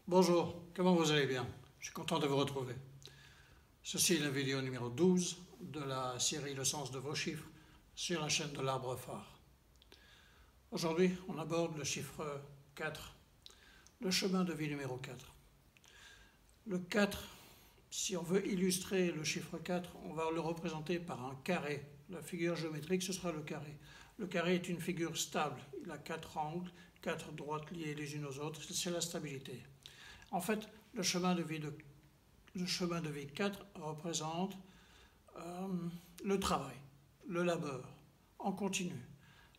Bonjour, comment vous allez bien? Je suis content de vous retrouver. Ceci est la vidéo numéro 12 de la série Le sens de vos chiffres sur la chaîne de l'Arbre phare. Aujourd'hui, on aborde le chiffre 4, le chemin de vie numéro 4. Le 4, si on veut illustrer le chiffre 4, on va le représenter par un carré. La figure géométrique, ce sera le carré. Le carré est une figure stable. Il a 4 angles, 4 droites liées les unes aux autres. C'est la stabilité. En fait, le chemin de vie 4 représente le travail, le labeur, en continu,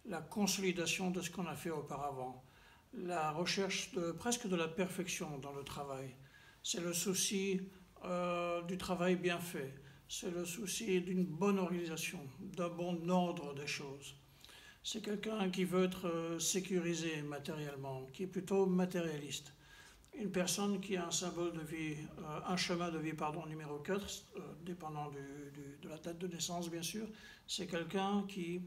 la consolidation de ce qu'on a fait auparavant, la recherche presque de la perfection dans le travail. C'est le souci du travail bien fait, c'est le souci d'une bonne organisation, d'un bon ordre des choses. C'est quelqu'un qui veut être sécurisé matériellement, qui est plutôt matérialiste. Une personne qui a un symbole de vie, un chemin de vie, pardon, numéro 4, dépendant de la date de naissance, bien sûr, c'est quelqu'un qui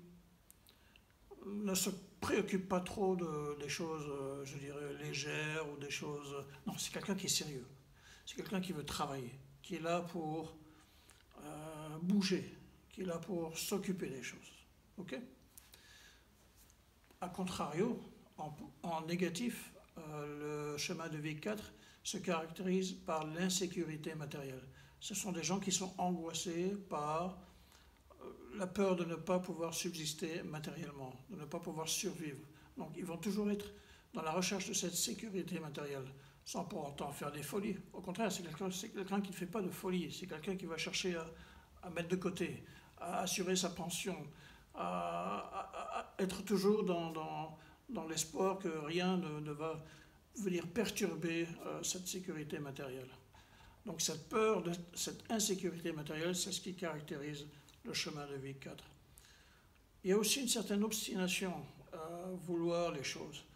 ne se préoccupe pas trop des choses, je dirais, légères ou des choses... Non, c'est quelqu'un qui est sérieux. C'est quelqu'un qui veut travailler, qui est là pour bouger, qui est là pour s'occuper des choses. OK? A contrario, en négatif, le chemin de vie 4 se caractérise par l'insécurité matérielle. Ce sont des gens qui sont angoissés par la peur de ne pas pouvoir subsister matériellement, de ne pas pouvoir survivre. Donc ils vont toujours être dans la recherche de cette sécurité matérielle, sans pour autant faire des folies. Au contraire, c'est quelqu'un qui ne fait pas de folie, c'est quelqu'un qui va chercher à mettre de côté, à assurer sa pension, à être toujours dans l'espoir que rien ne va venir perturber cette sécurité matérielle. Donc cette peur, cette insécurité matérielle, c'est ce qui caractérise le chemin de vie 4. Il y a aussi une certaine obstination à vouloir les choses.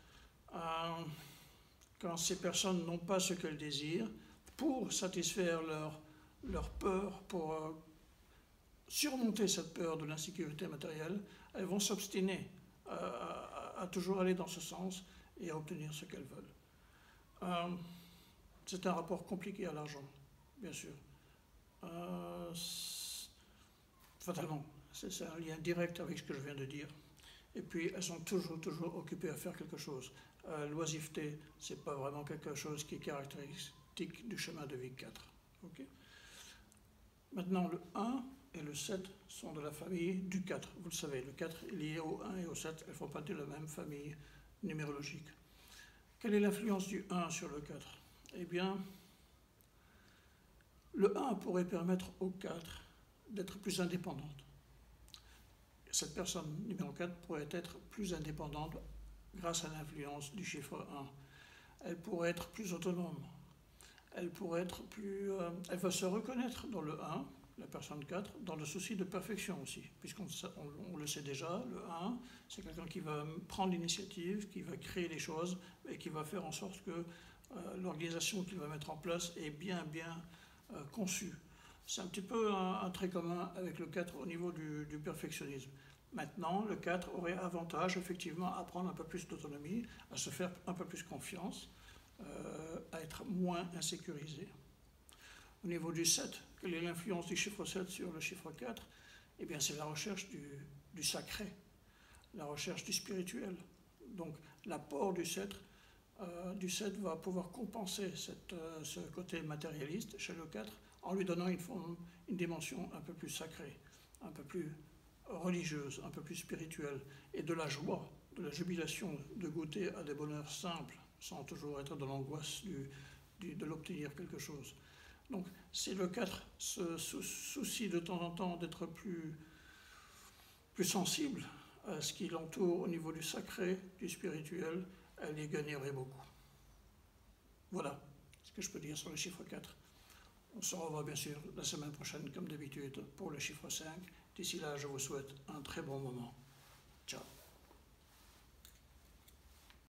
Quand ces personnes n'ont pas ce qu'elles désirent, pour satisfaire leur peur, pour surmonter cette peur de l'insécurité matérielle, elles vont s'obstiner à toujours aller dans ce sens et à obtenir ce qu'elles veulent. C'est un rapport compliqué à l'argent, bien sûr. Fatalement, c'est un lien direct avec ce que je viens de dire. Et puis, elles sont toujours occupées à faire quelque chose. L'oisiveté, ce n'est pas vraiment quelque chose qui est caractéristique du chemin de vie 4. Okay. Maintenant, le 1 et le 7 sont de la famille du 4. Vous le savez, le 4 est lié au 1 et au 7. Elles font partie de la même famille numérologique. Quelle est l'influence du 1 sur le 4? Eh bien, le 1 pourrait permettre au 4 d'être plus indépendante. Cette personne numéro 4 pourrait être plus indépendante grâce à l'influence du chiffre 1. Elle pourrait être plus autonome. Elle pourrait être plus... elle va se reconnaître dans le 1, la personne 4, dans le souci de perfection aussi, puisqu'on le sait déjà, le 1, c'est quelqu'un qui va prendre l'initiative, qui va créer les choses et qui va faire en sorte que l'organisation qu'il va mettre en place est bien conçue. C'est un petit peu un trait commun avec le 4 au niveau du perfectionnisme. Maintenant, le 4 aurait avantage effectivement à prendre un peu plus d'autonomie, à se faire un peu plus confiance, à être moins insécurisé. Au niveau du 7, quelle est l'influence du chiffre 7 sur le chiffre 4? Eh bien, c'est la recherche du sacré, la recherche du spirituel. Donc, l'apport du 7 va pouvoir compenser ce côté matérialiste chez le 4 en lui donnant une dimension un peu plus sacrée, un peu plus religieuse, un peu plus spirituelle, et de la joie, de la jubilation, de goûter à des bonheurs simples, sans toujours être dans l'angoisse de l'obtenir quelque chose. Donc, si le 4 se soucie de temps en temps d'être plus sensible à ce qui l'entoure au niveau du sacré, du spirituel, elle y gagnerait beaucoup. Voilà ce que je peux dire sur le chiffre 4. On se revoit bien sûr la semaine prochaine, comme d'habitude, pour le chiffre 5. D'ici là, je vous souhaite un très bon moment. Ciao.